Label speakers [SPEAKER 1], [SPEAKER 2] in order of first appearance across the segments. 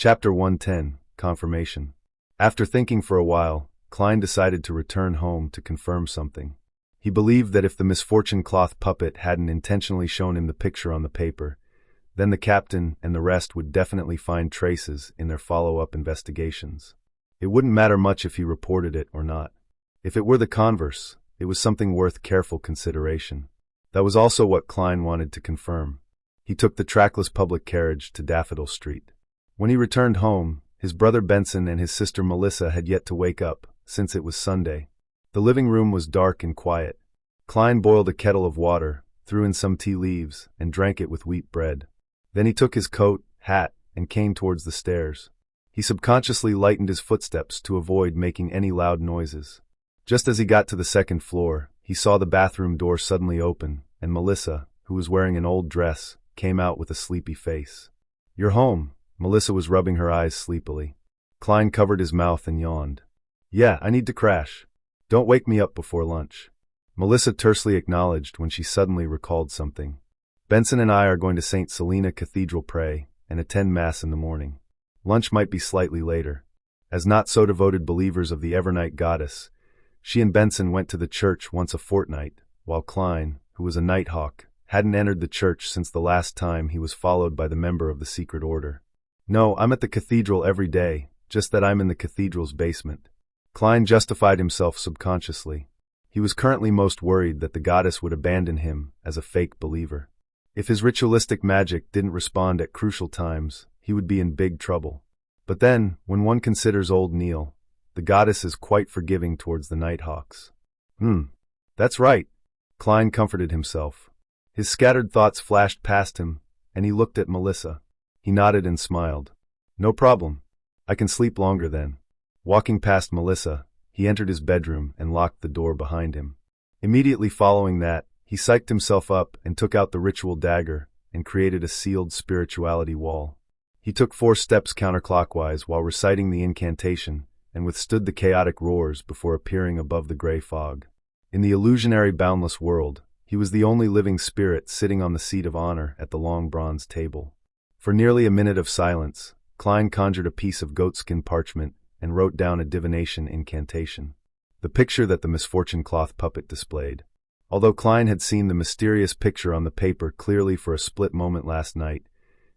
[SPEAKER 1] Chapter 110, Confirmation. After thinking for a while, Klein decided to return home to confirm something. He believed that if the misfortune cloth puppet hadn't intentionally shown him the picture on the paper, then the captain and the rest would definitely find traces in their follow-up investigations. It wouldn't matter much if he reported it or not. If it were the converse, it was something worth careful consideration. That was also what Klein wanted to confirm. He took the trackless public carriage to Daffodil Street. When he returned home, his brother Benson and his sister Melissa had yet to wake up, since it was Sunday. The living room was dark and quiet. Klein boiled a kettle of water, threw in some tea leaves, and drank it with wheat bread. Then he took his coat, hat, and cane towards the stairs. He subconsciously lightened his footsteps to avoid making any loud noises. Just as he got to the second floor, he saw the bathroom door suddenly open, and Melissa, who was wearing an old dress, came out with a sleepy face. "You're home." Melissa was rubbing her eyes sleepily. Klein covered his mouth and yawned. "Yeah, I need to crash. Don't wake me up before lunch." Melissa tersely acknowledged when she suddenly recalled something. "Benson and I are going to St. Selena Cathedral pray and attend Mass in the morning. Lunch might be slightly later." As not-so-devoted believers of the Evernight goddess, she and Benson went to the church once a fortnight, while Klein, who was a nighthawk, hadn't entered the church since the last time he was followed by the member of the secret order. "No, I'm at the cathedral every day, just that I'm in the cathedral's basement." Klein justified himself subconsciously. He was currently most worried that the goddess would abandon him as a fake believer. If his ritualistic magic didn't respond at crucial times, he would be in big trouble. But then, when one considers old Neil, the goddess is quite forgiving towards the Nighthawks. That's right. Klein comforted himself. His scattered thoughts flashed past him, and he looked at Melissa. He nodded and smiled. "No problem. I can sleep longer then." Walking past Melissa, he entered his bedroom and locked the door behind him. Immediately following that, he psyched himself up and took out the ritual dagger and created a sealed spirituality wall. He took 4 steps counterclockwise while reciting the incantation and withstood the chaotic roars before appearing above the gray fog. In the illusionary boundless world, he was the only living spirit sitting on the seat of honor at the long bronze table. For nearly a minute of silence, Klein conjured a piece of goatskin parchment and wrote down a divination incantation. The picture that the misfortune cloth puppet displayed. Although Klein had seen the mysterious picture on the paper clearly for a split moment last night,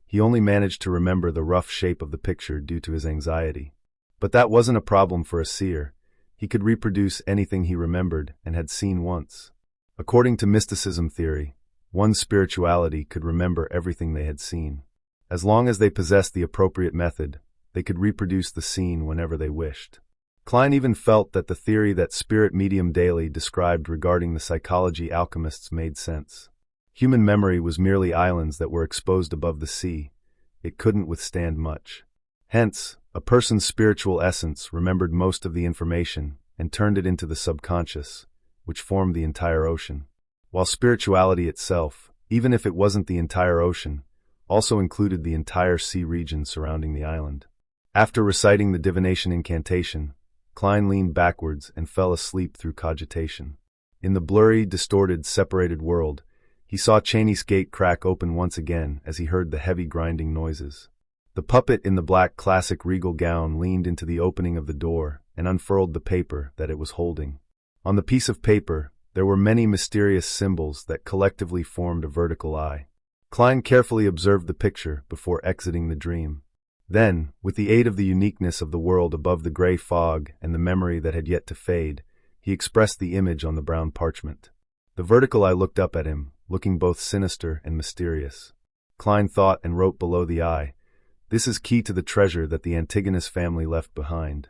[SPEAKER 1] he only managed to remember the rough shape of the picture due to his anxiety. But that wasn't a problem for a seer. He could reproduce anything he remembered and had seen once. According to mysticism theory, one's spirituality could remember everything they had seen. As long as they possessed the appropriate method, they could reproduce the scene whenever they wished. Klein even felt that the theory that Spirit Medium Daily described regarding the psychology alchemists made sense. Human memory was merely islands that were exposed above the sea. It couldn't withstand much. Hence, a person's spiritual essence remembered most of the information and turned it into the subconscious, which formed the entire ocean. While spirituality itself, even if it wasn't the entire ocean, also included the entire sea region surrounding the island. After reciting the divination incantation, Klein leaned backwards and fell asleep through cogitation. In the blurry, distorted, separated world, he saw Cheney's gate crack open once again as he heard the heavy grinding noises. The puppet in the black classic regal gown leaned into the opening of the door and unfurled the paper that it was holding. On the piece of paper, there were many mysterious symbols that collectively formed a vertical eye. Klein carefully observed the picture before exiting the dream. Then, with the aid of the uniqueness of the world above the gray fog and the memory that had yet to fade, he expressed the image on the brown parchment. The vertical eye looked up at him, looking both sinister and mysterious. Klein thought and wrote below the eye, "This is key to the treasure that the Antigonus family left behind."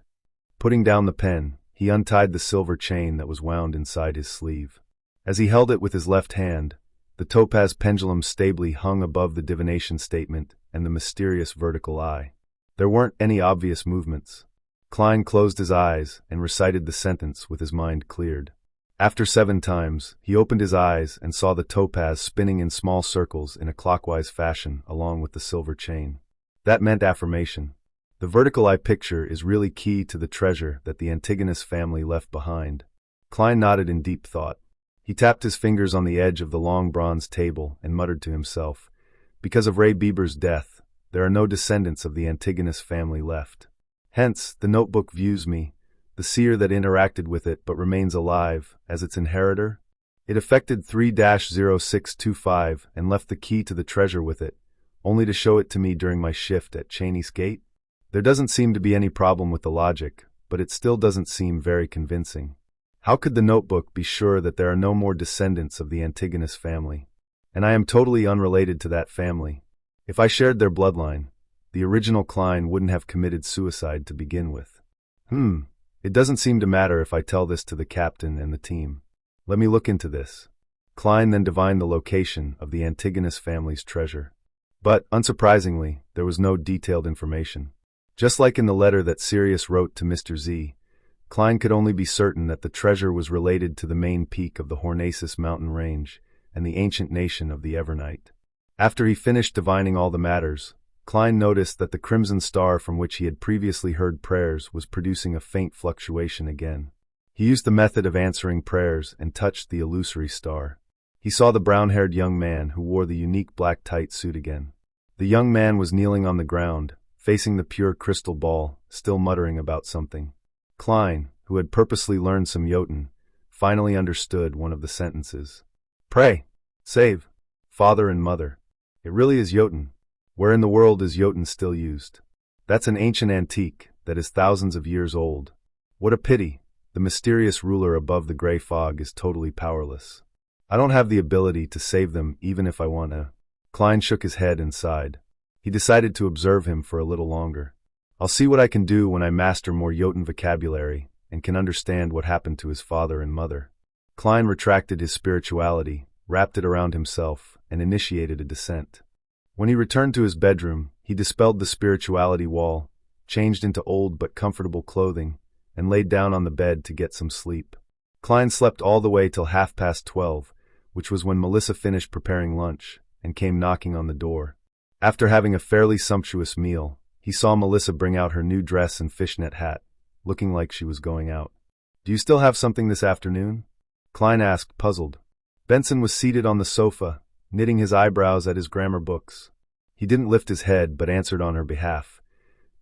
[SPEAKER 1] Putting down the pen, he untied the silver chain that was wound inside his sleeve. As he held it with his left hand, the topaz pendulum stably hung above the divination statement and the mysterious vertical eye. There weren't any obvious movements. Klein closed his eyes and recited the sentence with his mind cleared. After 7 times, he opened his eyes and saw the topaz spinning in small circles in a clockwise fashion along with the silver chain. That meant affirmation. The vertical eye picture is really key to the treasure that the Antigonus family left behind. Klein nodded in deep thought. He tapped his fingers on the edge of the long bronze table and muttered to himself, "Because of Ray Bieber's death, there are no descendants of the Antigonus family left. Hence, the notebook views me, the seer that interacted with it but remains alive, as its inheritor. It affected 3-0625 and left the key to the treasure with it, only to show it to me during my shift at Cheney's Gate. There doesn't seem to be any problem with the logic, but it still doesn't seem very convincing. How could the notebook be sure that there are no more descendants of the Antigonus family? And I am totally unrelated to that family. If I shared their bloodline, the original Klein wouldn't have committed suicide to begin with. It doesn't seem to matter if I tell this to the captain and the team. Let me look into this. Klein then divined the location of the Antigonus family's treasure. But, unsurprisingly, there was no detailed information. Just like in the letter that Sirius wrote to Mr. Z, Klein could only be certain that the treasure was related to the main peak of the Hornacis mountain range and the ancient nation of the Evernight. After he finished divining all the matters, Klein noticed that the crimson star from which he had previously heard prayers was producing a faint fluctuation again. He used the method of answering prayers and touched the illusory star. He saw the brown-haired young man who wore the unique black tight suit again. The young man was kneeling on the ground, facing the pure crystal ball, still muttering about something. Klein, who had purposely learned some Jotun, finally understood one of the sentences. Pray, save, father and mother. It really is Jotun. Where in the world is Jotun still used? That's an ancient antique that is thousands of years old. What a pity. The mysterious ruler above the gray fog is totally powerless. I don't have the ability to save them even if I want to. Klein shook his head and sighed. He decided to observe him for a little longer. I'll see what I can do when I master more Jotun vocabulary and can understand what happened to his father and mother. Klein retracted his spirituality, wrapped it around himself, and initiated a descent. When he returned to his bedroom, he dispelled the spirituality wall, changed into old but comfortable clothing, and laid down on the bed to get some sleep. Klein slept all the way till 12:30, which was when Melissa finished preparing lunch and came knocking on the door. After having a fairly sumptuous meal, he saw Melissa bring out her new dress and fishnet hat, looking like she was going out. Do you still have something this afternoon? Klein asked, puzzled. Benson was seated on the sofa, knitting his eyebrows at his grammar books. He didn't lift his head but answered on her behalf.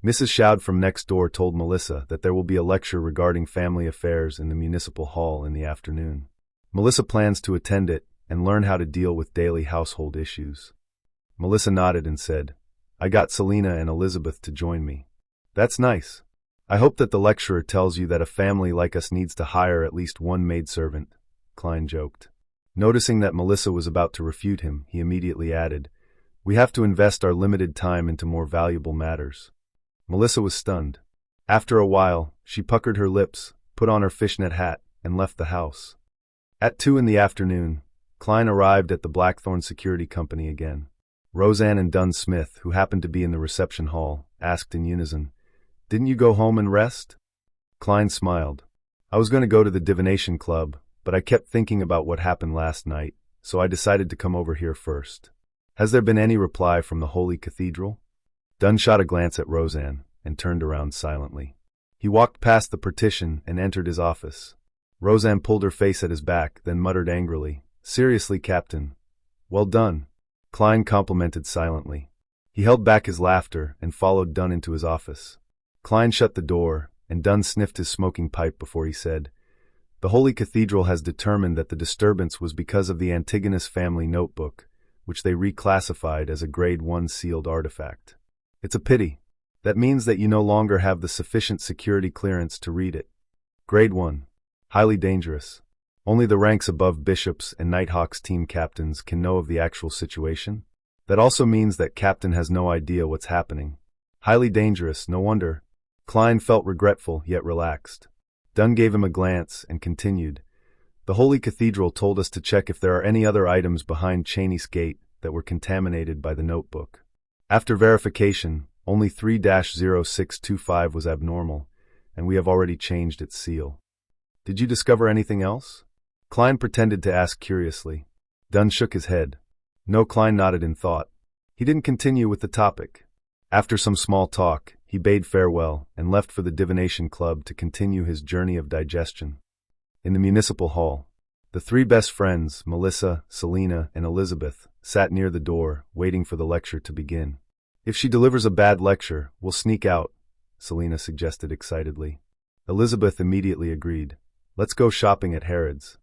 [SPEAKER 1] Mrs. Shoud from next door told Melissa that there will be a lecture regarding family affairs in the municipal hall in the afternoon. Melissa plans to attend it and learn how to deal with daily household issues. Melissa nodded and said, I got Selena and Elizabeth to join me. That's nice. I hope that the lecturer tells you that a family like us needs to hire at least one maidservant, Klein joked. Noticing that Melissa was about to refute him, he immediately added, We have to invest our limited time into more valuable matters. Melissa was stunned. After a while, she puckered her lips, put on her fishnet hat, and left the house. At 2 p.m, Klein arrived at the Blackthorn Security Company again. Roseanne and Dunn Smith, who happened to be in the reception hall, asked in unison, Didn't you go home and rest? Klein smiled. I was going to go to the divination club, but I kept thinking about what happened last night, so I decided to come over here first. Has there been any reply from the Holy Cathedral? Dunn shot a glance at Roseanne and turned around silently. He walked past the partition and entered his office. Roseanne pulled her face at his back, then muttered angrily, Seriously, Captain. Well done. Klein complimented silently. He held back his laughter and followed Dunn into his office. Klein shut the door, and Dunn sniffed his smoking pipe before he said, The Holy Cathedral has determined that the disturbance was because of the Antigonus family notebook, which they reclassified as a Grade 1 sealed artifact. It's a pity. That means that you no longer have the sufficient security clearance to read it. Grade 1. Highly dangerous. Only the ranks above bishops and Nighthawks team captains can know of the actual situation. That also means that Captain has no idea what's happening. Highly dangerous, no wonder. Klein felt regretful yet relaxed. Dunn gave him a glance and continued. The Holy Cathedral told us to check if there are any other items behind Cheney's Gate that were contaminated by the notebook. After verification, only 3-0625 was abnormal, and we have already changed its seal. Did you discover anything else? Klein pretended to ask curiously. Dunn shook his head. No, Klein nodded in thought. He didn't continue with the topic. After some small talk, he bade farewell and left for the divination club to continue his journey of digestion. In the municipal hall, the three best friends, Melissa, Selena, and Elizabeth, sat near the door, waiting for the lecture to begin. If she delivers a bad lecture, we'll sneak out, Selena suggested excitedly. Elizabeth immediately agreed. Let's go shopping at Harrods.